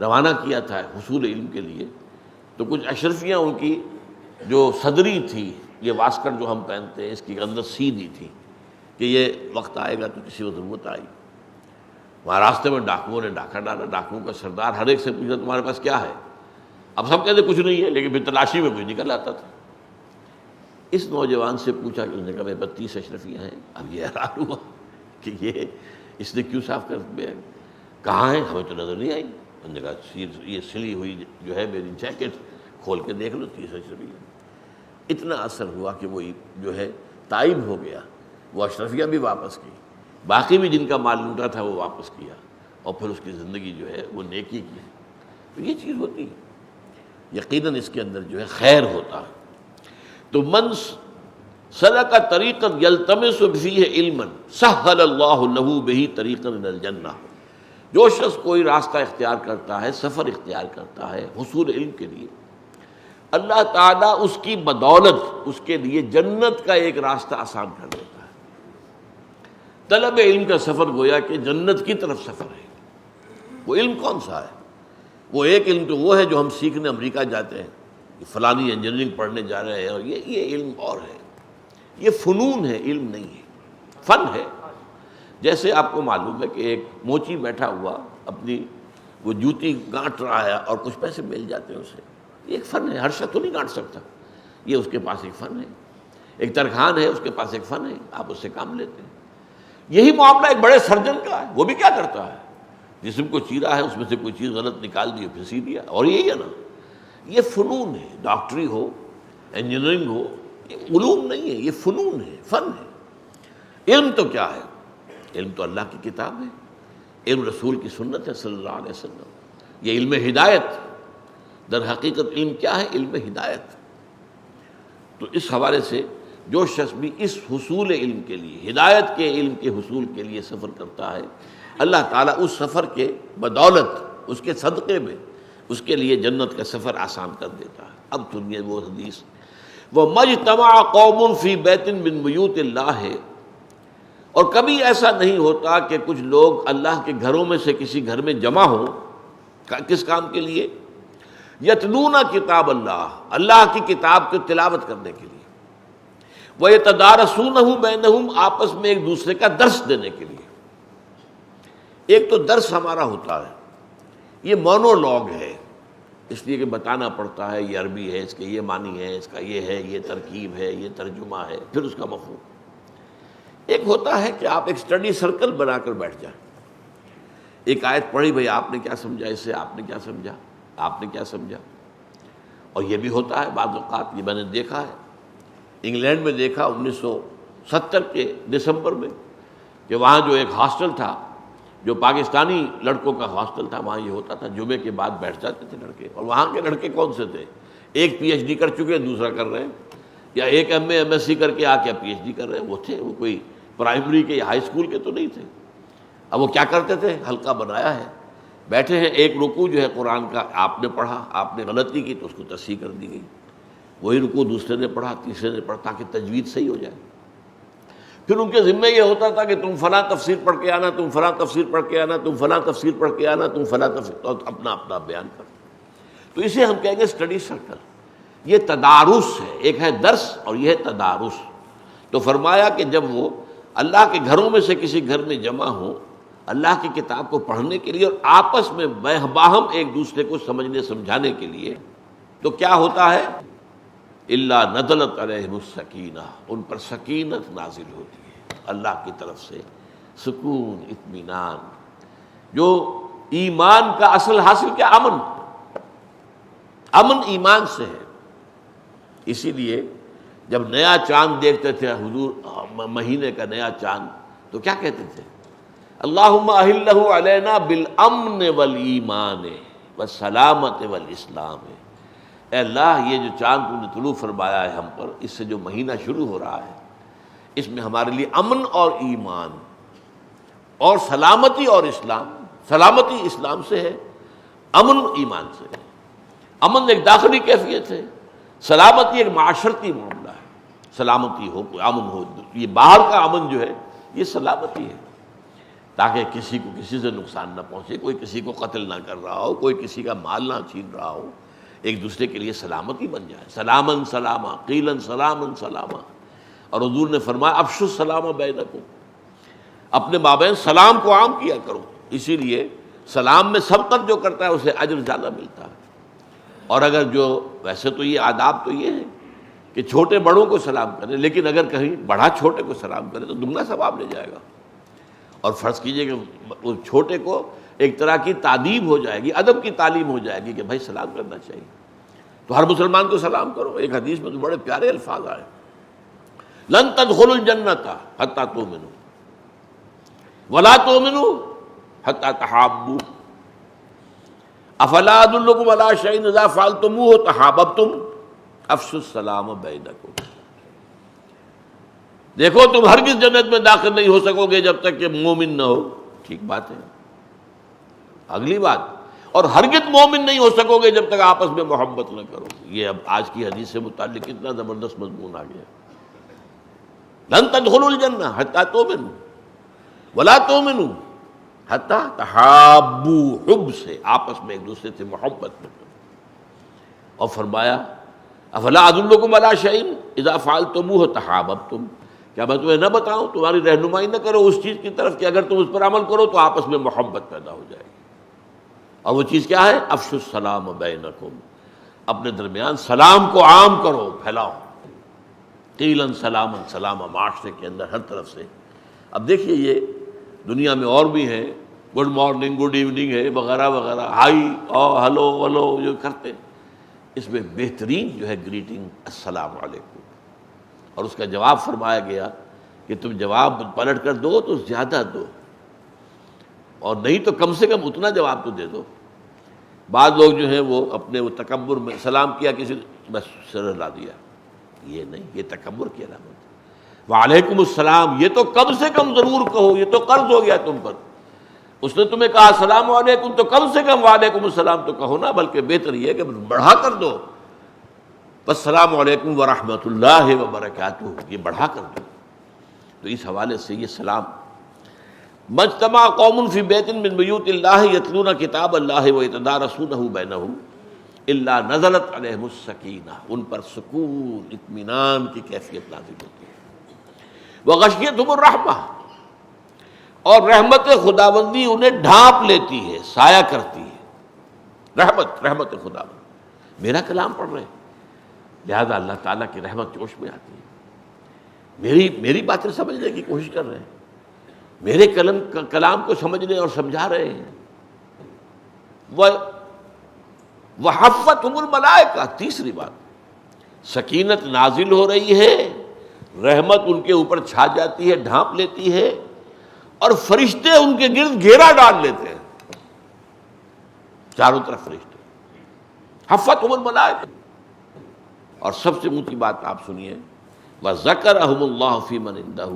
روانہ کیا تھا حصول علم کے لیے تو کچھ اشرفیاں ان کی جو صدری تھی، یہ واسکٹ جو ہم پہنتے ہیں اس کی اندر سی دی تھی کہ یہ وقت آئے گا تو کسی کو ضرورت آئی۔ وہاں راستے میں ڈاکوؤں نے ڈاکہ ڈالا، ڈاکوؤں کا سردار ہر ایک سے پوچھا تمہارے پاس کیا ہے؟ اب سب کہتے کچھ نہیں ہے، لیکن پھر تلاشی میں کچھ نکل آتا تھا۔ اس نوجوان سے پوچھا کہ اس نے کہا میرے 32 اشرفیاں ہیں۔ اب یہ حیران ہوا کہ یہ اس نے کیوں صاف کر دیا، کہاں ہیں؟ ہمیں تو نظر نہیں آئی۔ انہوں نے کہا یہ سلی ہوئی جو ہے میری جیکٹ کھول کے دیکھ لو، 30 اشرفیاں۔ اتنا اثر ہوا کہ وہ جو ہے تائب ہو گیا، وہ اشرفیاں بھی واپس کی، باقی بھی جن کا مال لوٹا تھا وہ واپس کیا، اور پھر اس کی زندگی جو ہے وہ نیکی کی۔ تو یہ چیز ہوتی ہے، یقیناً اس کے اندر جو ہے خیر ہوتا ہے۔ تو من سلک طریقا یلتمس فیہ علما سہل اللہ لہ بہ طریقا الی الجنہ، جو شخص کوئی راستہ اختیار کرتا ہے، سفر اختیار کرتا ہے حصول علم کے لیے، اللہ تعالیٰ اس کی بدولت اس کے لیے جنت کا ایک راستہ آسان کر دیتا ہے۔ طلب علم کا سفر گویا کہ جنت کی طرف سفر ہے۔ وہ علم کون سا ہے؟ وہ ایک علم تو وہ ہے جو ہم سیکھنے امریکہ جاتے ہیں، فلانی انجینئرنگ پڑھنے جا رہے ہیں، اور یہ علم اور ہے، یہ فنون ہے، علم نہیں ہے، فن ہے۔ جیسے آپ کو معلوم ہے کہ ایک موچی بیٹھا ہوا اپنی وہ جوتی گانٹ رہا ہے اور کچھ پیسے مل جاتے ہیں اسے، یہ ایک فن ہے، ہر شخص تو نہیں گانٹ سکتا، یہ اس کے پاس ایک فن ہے۔ ایک ترخان ہے، اس کے پاس ایک فن ہے، آپ اس سے کام لیتے ہیں۔ یہی معاملہ ایک بڑے سرجن کا ہے، وہ بھی کیا کرتا ہے، جسم کو چیرا ہے اس میں سے کوئی چیز غلط نکال دی پھر سی دیا، اور یہی ہے نا، یہ فنون ہے۔ ڈاکٹری ہو، انجینئرنگ ہو، یہ علوم نہیں ہے، یہ فنون ہے، فن ہے۔ علم تو کیا ہے؟ علم تو اللہ کی کتاب ہے، علم رسول کی سنت ہے صلی اللہ علیہ وسلم، یہ علم ہدایت۔ در حقیقت علم کیا ہے؟ علم ہدایت۔ تو اس حوالے سے جو شخص بھی اس حصول علم کے لیے، ہدایت کے علم کے حصول کے لیے سفر کرتا ہے، اللہ تعالیٰ اس سفر کے بدولت، اس کے صدقے میں اس کے لیے جنت کا سفر آسان کر دیتا ہے۔ اب سنیے وہ حدیث، وَمَجْتَمَعَ قَوْمٌ فِي بَيْتٍ مِّن بُيُوتِ اللَّهِ، اور کبھی ایسا نہیں ہوتا کہ کچھ لوگ اللہ کے گھروں میں سے کسی گھر میں جمع ہوں، کس کام کے لیے؟ یتلون کتاب اللہ، اللہ کی کتاب کو تلاوت کرنے کے لیے، وَيَتَدَارَسُونَهُ بَيْنَهُمْ، آپس میں ایک دوسرے کا درس دینے کے لیے۔ ایک تو درس ہمارا ہوتا ہے، یہ مونولوگ ہے، اس لیے کہ بتانا پڑتا ہے، یہ عربی ہے، اس کے یہ معنی ہے، اس کا یہ ہے، یہ ترکیب ہے، یہ ترجمہ ہے، پھر اس کا مفہوم۔ ایک ہوتا ہے کہ آپ ایک سٹڈی سرکل بنا کر بیٹھ جائیں، ایک آیت پڑھی، بھئی آپ نے کیا سمجھا اس سے، آپ نے کیا سمجھا، آپ نے کیا سمجھا۔ اور یہ بھی ہوتا ہے بعض اوقات، یہ میں نے دیکھا ہے، انگلینڈ میں دیکھا 1970 کے دسمبر میں، کہ وہاں جو ایک ہاسٹل تھا، جو پاکستانی لڑکوں کا ہاسٹل تھا، وہاں یہ ہوتا تھا جمعے کے بعد بیٹھ جاتے تھے لڑکے، اور وہاں کے لڑکے کون سے تھے؟ ایک پی ایچ ڈی کر چکے، دوسرا کر رہے ہیں، یا ایک M A M S C کر کے آ کے پی ایچ ڈی کر رہے ہیں۔ وہ تھے، وہ کوئی پرائمری کے یا ہائی اسکول کے تو نہیں تھے۔ اب وہ کیا کرتے تھے؟ حلقہ بنایا ہے، بیٹھے ہیں، ایک رکوع جو ہے قرآن کا آپ نے پڑھا، آپ نے غلطی کی تو اس کو تصحیح کر دی گئی، وہی رکوع دوسرے نے پڑھا، تیسرے نے پڑھا، تاکہ تجوید صحیح ہو جائے۔ پھر ان کے ذمہ یہ ہوتا تھا کہ تم فلاں تفسیر پڑھ کے آنا، تم فلاں تفسیر پڑھ کے آنا، تم فلاں تفسیر پڑھ کے آنا، تم فلاں تفسیر، اور اپنا اپنا بیان کر۔ تو اسے ہم کہیں گے اسٹڈی سرکل۔ یہ تدارس ہے، ایک ہے درس اور یہ ہے تدارس۔ تو فرمایا کہ جب وہ اللہ کے گھروں میں سے کسی گھر میں جمع ہوں اللہ کی کتاب کو پڑھنے کے لیے اور آپس میں باہم ایک دوسرے کو سمجھنے سمجھانے کے لیے، تو کیا ہوتا ہے؟ الا نزلت علیہم السکینہ، ان پر سکینت نازل ہوتی ہے اللہ کی طرف سے، سکون، اطمینان۔ جو ایمان کا اصل حاصل کیا؟ امن۔ امن ایمان سے ہے۔ اسی لیے جب نیا چاند دیکھتے تھے حضور، مہینے کا نیا چاند، تو کیا کہتے تھے؟ اللہم اہلہ علینا بالامن والایمان والسلامت والاسلام۔ اے اللہ، یہ جو چاند تو نے طلوع فرمایا ہے ہم پر، اس سے جو مہینہ شروع ہو رہا ہے، اس میں ہمارے لیے امن اور ایمان اور سلامتی اور اسلام۔ سلامتی اسلام سے ہے، امن ایمان سے ہے۔ امن ایک داخلی کیفیت ہے، سلامتی ایک معاشرتی معاملہ ہے۔ سلامتی ہو، کوئی امن ہو، یہ باہر کا امن جو ہے یہ سلامتی ہے، تاکہ کسی کو کسی سے نقصان نہ پہنچے، کوئی کسی کو قتل نہ کر رہا ہو، کوئی کسی کا مال نہ چھین رہا ہو، ایک دوسرے کے لیے سلامتی بن جائے۔ سلامن سلاما، قیلن سلامن سلاما۔ اور حضور نے فرمایا افشوا السلام بینکم، اپنے مابین سلام کو عام کیا کرو۔ اسی لیے سلام میں سبقت جو کرتا ہے اسے اجر زیادہ ملتا ہے۔ اور اگر جو ویسے تو یہ آداب تو یہ ہے کہ چھوٹے بڑوں کو سلام کرے، لیکن اگر کہیں بڑا چھوٹے کو سلام کرے تو دگنا ثواب لے جائے گا۔ اور فرض کیجئے کہ اس چھوٹے کو ایک طرح کی تعدیب ہو جائے گی، ادب کی تعلیم ہو جائے گی کہ بھائی سلام کرنا چاہیے، تو ہر مسلمان کو سلام کرو۔ ایک حدیث میں تو بڑے پیارے الفاظ آئے، لن تدخلوا الجنۃ حتی تؤمنوا ولا تؤمنوا حتی تحابوا افلا ادلکم علی شیء اذا فعلتموہ تحاببتم افشوا السلام بینکم۔ دیکھو تم ہرگز جنت میں داخل نہیں ہو سکو گے جب تک کہ مومن نہ ہو۔ ٹھیک بات ہے۔ اگلی بات، اور ہرگز مومن نہیں ہو سکو گے جب تک آپس میں محبت نہ کرو۔ یہ اب آج کی حدیث سے متعلق کتنا زبردست مضمون آ گیا۔ لن تدخلوا الجنہ حتی تؤمنوا ولا تؤمنوا حتی تحابوا، حب سے، آپس میں ایک دوسرے سے محبت میں۔ اور فرمایا افلا ادلکم علی شیء اذا فعلتموہ تحاببتم، کیا میں تمہیں نہ بتاؤں، تمہاری رہنمائی نہ کرو اس چیز کی طرف کہ اگر تم اس پر عمل کرو تو آپس میں محبت پیدا ہو جائے گی۔ اور وہ چیز کیا ہے؟ افشوا السلام بینکم، اپنے درمیان سلام کو عام کرو، پھیلاؤ۔ قیلن سلامن سلاما، معاشرے کے اندر ہر طرف سے۔ اب دیکھیے یہ دنیا میں اور بھی ہیں، گڈ مارننگ، گڈ ایوننگ ہے وغیرہ وغیرہ، ہائی اور ہلو ولو جو کرتے، اس میں بہترین جو ہے گریٹنگ السلام علیکم۔ اور اس کا جواب فرمایا گیا کہ تم جواب پلٹ کر دو تو زیادہ دو، اور نہیں تو کم سے کم اتنا جواب تو دے دو۔ بعض لوگ جو ہیں وہ اپنے وہ تکبر میں سلام کیا کسی نے، بس سر ہلا دیا، یہ نہیں، یہ تکبر کی علامت ہے۔ وعلیکم السلام، یہ تو کم سے کم ضرور کہو، یہ تو قرض ہو گیا تم پر۔ اس نے تمہیں کہا السلام علیکم تو کم سے کم وعلیکم السلام تو کہو نا، بلکہ بہتر یہ ہے کہ بڑھا کر دو، بس السلام علیکم ورحمۃ اللہ وبرکاتہ، یہ بڑھا کر دو۔ تو اس حوالے سے یہ سلام، مجتمع قوم فی بیت من بیوت اللہ یتلون کتاب اللہ ویتدارسونہ بینہم الا نزلت علیہم السکینہ، ان پر سکون، اطمینان کی کیفیت نازل ہوتی ہے۔ وغشیتہم الرحمہ، اور رحمت خداوندی انہیں ڈھانپ لیتی ہے، سایہ کرتی ہے۔ رحمت خداوندی، میرا کلام پڑھ رہے ہیں لہذا اللہ تعالیٰ کی رحمت جوش میں آتی ہے، میری باتیں سمجھنے کی کوشش کر رہے ہیں، میرے کلام کو سمجھنے اور سمجھا رہے ہیں۔ وحفتہم الملائکہ، تیسری بات، سکینت نازل ہو رہی ہے، رحمت ان کے اوپر چھا جاتی ہے، ڈھانپ لیتی ہے، اور فرشتے ان کے گرد گھیرا ڈال لیتے ہیں، چاروں طرف فرشتے۔ حفتہم الملائکہ، اور سب سے اونچی بات آپ سنیے، وَذَكَرَهُمُ اللَّهُ فِي مَنْ عِندَهُ،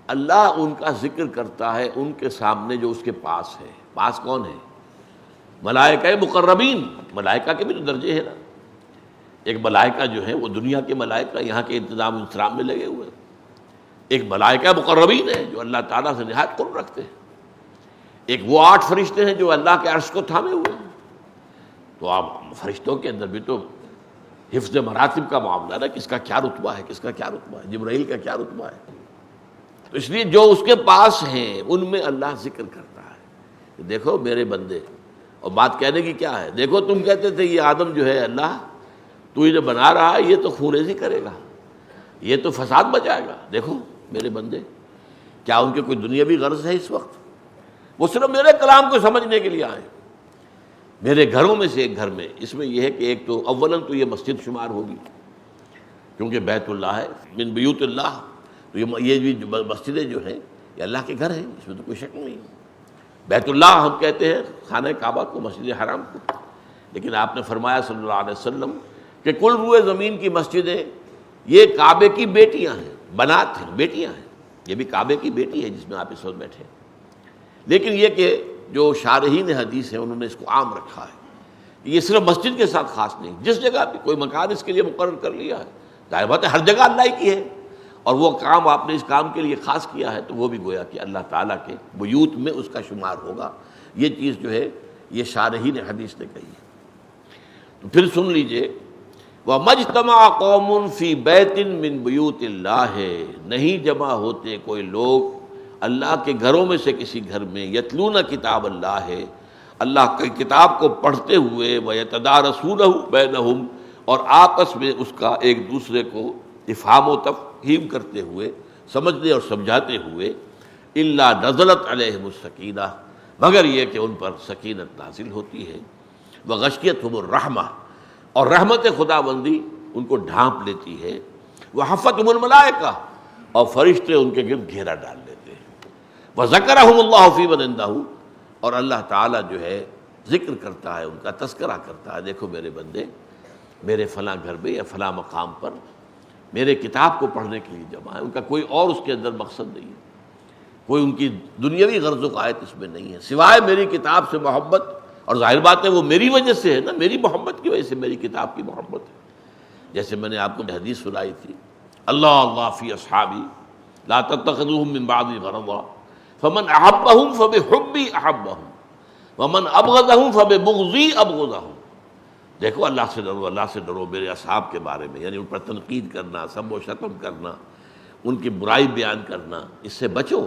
اللہ ان کا ذکر کرتا ہے ان کے سامنے جو اس کے پاس ہے۔ پاس کون ہے؟ ملائکہ مقربین، ملائکہ کے بھی تو درجے ہیں نا. ایک ملائکہ جو ہے وہ دنیا کے ملائکہ یہاں کے انتظام انسرام میں لگے ہوئے ہیں. ایک ملائکہ مقربین ہے جو اللہ تعالیٰ سے نہایت قرب رکھتے ہیں. ایک وہ 8 فرشتے ہیں جو اللہ کے عرش کو تھامے ہوئے ہیں. تو آپ فرشتوں کے اندر بھی تو حفظ مراتب کا معاملہ ہے نا، کس کا کیا رتبہ ہے، کس کا کیا رتبہ ہے، جبرائیل کا کیا رتبہ ہے. تو اس لیے جو اس کے پاس ہیں ان میں اللہ ذکر کرتا ہے کہ دیکھو میرے بندے. اور بات کہنے کی کیا ہے، دیکھو تم کہتے تھے یہ آدم جو ہے اللہ تو انہیں بنا رہا ہے، یہ تو خونریزی کرے گا، یہ تو فساد مچائے گا. دیکھو میرے بندے، کیا ان کے کوئی دنیاوی غرض ہے اس وقت؟ وہ صرف میرے کلام کو سمجھنے کے لیے آئے. میرے گھروں میں سے ایک گھر میں، اس میں یہ ہے کہ ایک تو اولاً تو یہ مسجد شمار ہوگی کیونکہ بیت اللہ ہے، من بیوت اللہ. تو یہ بھی مسجدیں جو ہیں یہ اللہ کے گھر ہیں، اس میں تو کوئی شک نہیں. بیت اللہ ہم کہتے ہیں خانہ کعبہ کو، مسجد حرام کو. لیکن آپ نے فرمایا صلی اللہ علیہ وسلم کہ کل روئے زمین کی مسجدیں یہ کعبے کی بیٹیاں ہیں، بنات ہیں، بیٹیاں ہیں. یہ بھی کعبے کی بیٹی ہے جس میں آپ اس وقت بیٹھے ہیں. لیکن یہ کہ جو شارحین حدیث ہیں انہوں نے اس کو عام رکھا ہے، یہ صرف مسجد کے ساتھ خاص نہیں، جس جگہ بھی کوئی مکان اس کے لیے مقرر کر لیا ہے، ظاہر بات ہے ہر جگہ اللہ ہی کی ہے، اور وہ کام آپ نے اس کام کے لیے خاص کیا ہے تو وہ بھی گویا کہ اللہ تعالیٰ کے بیوت میں اس کا شمار ہوگا. یہ چیز جو ہے یہ شارحین حدیث نے کہی ہے. تو پھر سن لیجئے، وَمَجْتَمَعَ قَوْمٌ فِي بَيْتٍ مِّن بُيُوتِ اللَّهِ، نہیں جمع ہوتے کوئی لوگ اللہ کے گھروں میں سے کسی گھر میں، یتلون کتاب اللہ ہے، اللہ کی کتاب کو پڑھتے ہوئے، وَيَتَدَارَسُونَهُ بَيْنَهُمْ، اور آپس میں اس کا ایک دوسرے کو افہام و تفہیم کرتے ہوئے، سمجھنے اور سمجھاتے ہوئے، إِلَّا نَزَلَتْ عَلَيْهِمُ السَّكِينَةُ، مگر یہ کہ ان پر سکینت نازل ہوتی ہے، وَغَشِيَتْهُمُ الرَّحْمَةُ، اور رحمت خداوندی ان کو ڈھانپ لیتی ہے، وَحَفَّتْهُمُ الْمَلَائِكَةُ، اور فرشتے ان کے گرد گھیرا ڈال لیتے ہیں، وَذَكَرَهُمُ اللَّهُ فِي مَنْ عِندَهُ، اور اللہ تعالیٰ جو ہے ذکر کرتا ہے، ان کا تذکرہ کرتا ہے. دیکھو میرے بندے، میرے فلاں گھر میں یا فلاں مقام پر میرے کتاب کو پڑھنے کے لیے جمع ہے. ان کا کوئی اور اس کے اندر مقصد نہیں ہے، کوئی ان کی دنیاوی غرض و قائد اس میں نہیں ہے سوائے میری کتاب سے محبت. اور ظاہر بات ہے وہ میری وجہ سے ہے نا، میری محبت کی وجہ سے میری کتاب کی محبت ہے. جیسے میں نے آپ کو حدیث سنائی تھی، اللہ اللہ فی اصحابی لا تتخذوهم من بعدی غرضا فمن احبهم فبحبی احبهم ومن ابغضهم فببغضی ابغضهم. دیکھو اللہ سے ڈرو، اللہ سے ڈرو میرے اصحاب کے بارے میں، یعنی ان پر تنقید کرنا، سب و شتم کرنا، ان کی برائی بیان کرنا، اس سے بچو.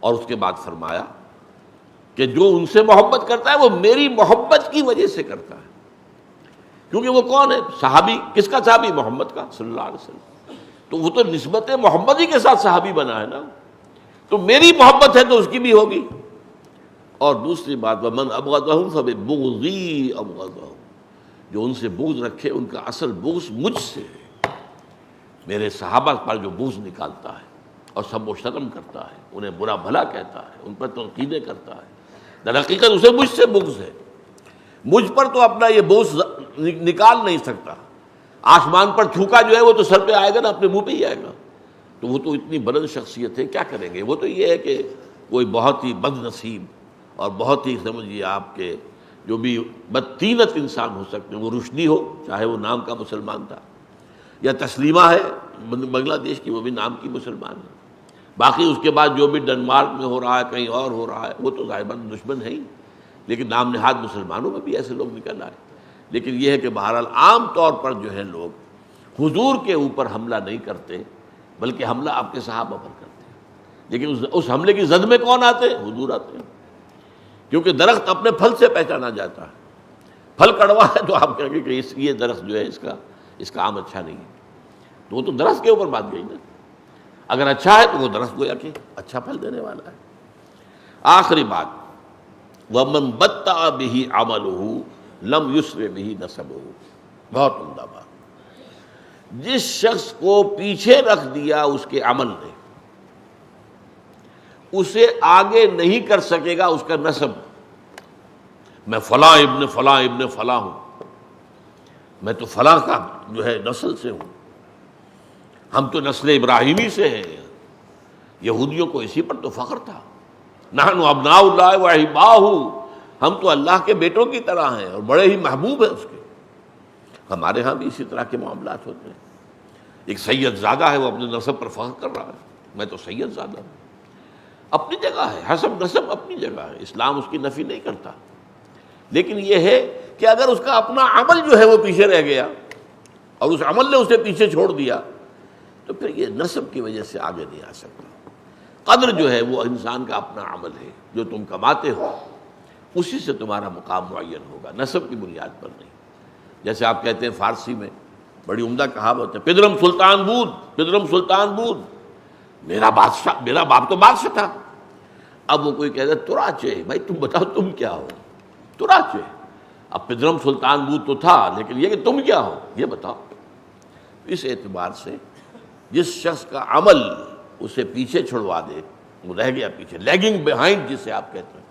اور اس کے بعد فرمایا کہ جو ان سے محبت کرتا ہے وہ میری محبت کی وجہ سے کرتا ہے. کیونکہ وہ کون ہے؟ صحابی. کس کا صحابی؟ محمد کا صلی اللہ علیہ وسلم. تو وہ تو نسبت محمدی کے ساتھ صحابی بنا ہے نا، تو میری محبت ہے تو اس کی بھی ہوگی. اور دوسری بات، وَمَنْ أَبْغَضَهُمْ فَبِبُغْضِي أَبْغَضَهُمْ، جو ان سے بغض رکھے ان کا اصل بغض مجھ سے ہے. میرے صحابہ پر جو بغض نکالتا ہے اور سب و شتم کرتا ہے، انہیں برا بھلا کہتا ہے، ان پر تنقیدیں کرتا ہے، در حقیقت اسے مجھ سے بغض ہے. مجھ پر تو اپنا یہ بغض نکال نہیں سکتا. آسمان پر تھوکا جو ہے وہ تو سر پہ آئے گا نا، اپنے منہ پہ ہی آئے گا. تو وہ تو اتنی بلند شخصیت ہے، کیا کریں گے؟ وہ تو یہ ہے کہ کوئی بہت ہی بد نصیب اور بہت ہی سمجھیے آپ کے جو بھی بدطینت انسان ہو سکتے ہیں، وہ رشدی ہو، چاہے وہ نام کا مسلمان تھا، یا تسلیمہ ہے بنگلہ دیش کی، وہ بھی نام کی مسلمان ہے. باقی اس کے بعد جو بھی ڈنمارک میں ہو رہا ہے، کہیں اور ہو رہا ہے، وہ تو ظاہر بات دشمن ہے ہی. لیکن نام نہاد مسلمانوں میں بھی ایسے لوگ نکل آئے. لیکن یہ ہے کہ بہرحال عام طور پر جو ہے لوگ حضور کے اوپر حملہ نہیں کرتے، بلکہ حملہ آپ کے صحابہ پر کرتے ہیں. لیکن اس حملے کی زد میں کون آتے ہیں؟ حضور آتے ہیں. کیونکہ درخت اپنے پھل سے پہچانا جاتا ہے. پھل کڑوا ہے تو آپ کہیں گے کہ یہ درخت جو ہے اس کا آم اچھا نہیں ہے. تو وہ تو درخت کے اوپر بات گئی نا. اگر اچھا ہے تو وہ درخت گویا کہ اچھا پھل دینے والا ہے. آخری بات، وَمَنْ بَطَّأَ بِهِ عَمَلُهُ لَمْ يُسْرِعْ بِهِ نَسَبُهُ. بہت عمدہ بات. جس شخص کو پیچھے رکھ دیا اس کے عمل نے، اسے آگے نہیں کر سکے گا اس کا نسب. میں فلاں ابن فلاں ابن فلاں ہوں، میں تو فلاں کا جو ہے نسل سے ہوں، ہم تو نسل ابراہیمی سے ہیں. یہودیوں کو اسی پر تو فخر تھا. نحن ابناء اللہ واحباہ، ہم تو اللہ کے بیٹوں کی طرح ہیں اور بڑے ہی محبوب ہیں اس کے. ہمارے ہاں بھی اسی طرح کے معاملات ہوتے ہیں. ایک سید زادہ ہے، وہ اپنے نسب پر فخر کر رہا ہے، میں تو سید زادہ ہوں. اپنی جگہ ہے، حسب نسب اپنی جگہ ہے، اسلام اس کی نفی نہیں کرتا. لیکن یہ ہے کہ اگر اس کا اپنا عمل جو ہے وہ پیچھے رہ گیا اور اس عمل نے اسے پیچھے چھوڑ دیا تو پھر یہ نسب کی وجہ سے آگے نہیں آ سکتا. قدر جو ہے وہ انسان کا اپنا عمل ہے، جو تم کماتے ہو اسی سے تمہارا مقام معین ہوگا، نسب کی بنیاد پر نہیں. جیسے آپ کہتے ہیں فارسی میں بڑی عمدہ کہاوت ہے، پدرم سلطان بود، پدرم سلطان بود، میرا باپ تو بادشاہ تھا. اب وہ کوئی کہتا ہے تراچے، بھائی تم بتاؤ تم کیا ہو؟ تراچے. اب پدرم سلطان بود تو تھا، لیکن یہ کہ تم کیا ہو یہ بتاؤ. اس اعتبار سے جس شخص کا عمل اسے پیچھے چھڑوا دے، وہ رہ گیا پیچھے، لیگنگ بیہائنڈ جسے آپ کہتے ہیں،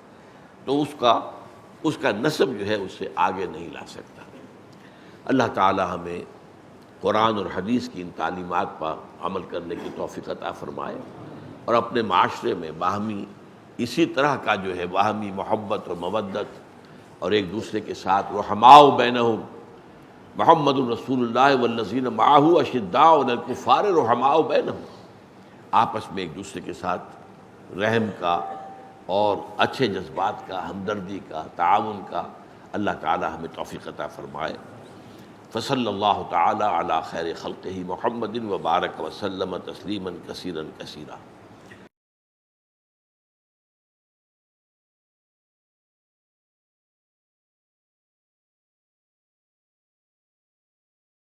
تو اس کا نسب جو ہے اسے آگے نہیں لا سکتا. اللہ تعالی ہمیں قرآن اور حدیث کی ان تعلیمات پر عمل کرنے کی توفیق عطا فرمائے اور اپنے معاشرے میں باہمی اسی طرح کا جو ہے باہمی محبت اور مودت اور ایک دوسرے کے ساتھ رحماء بینہم، محمد رسول اللہ والذین معہ اشداء علی الکفار رحماء بینہم، آپس میں ایک دوسرے کے ساتھ رحم کا اور اچھے جذبات کا، ہمدردی کا، تعاون کا اللہ تعالی ہمیں توفیق عطا فرمائے. فصلی اللہ تعالی علی خیر خلقہ محمد وبارک وسلم تسلیما کثیرا کثیرا.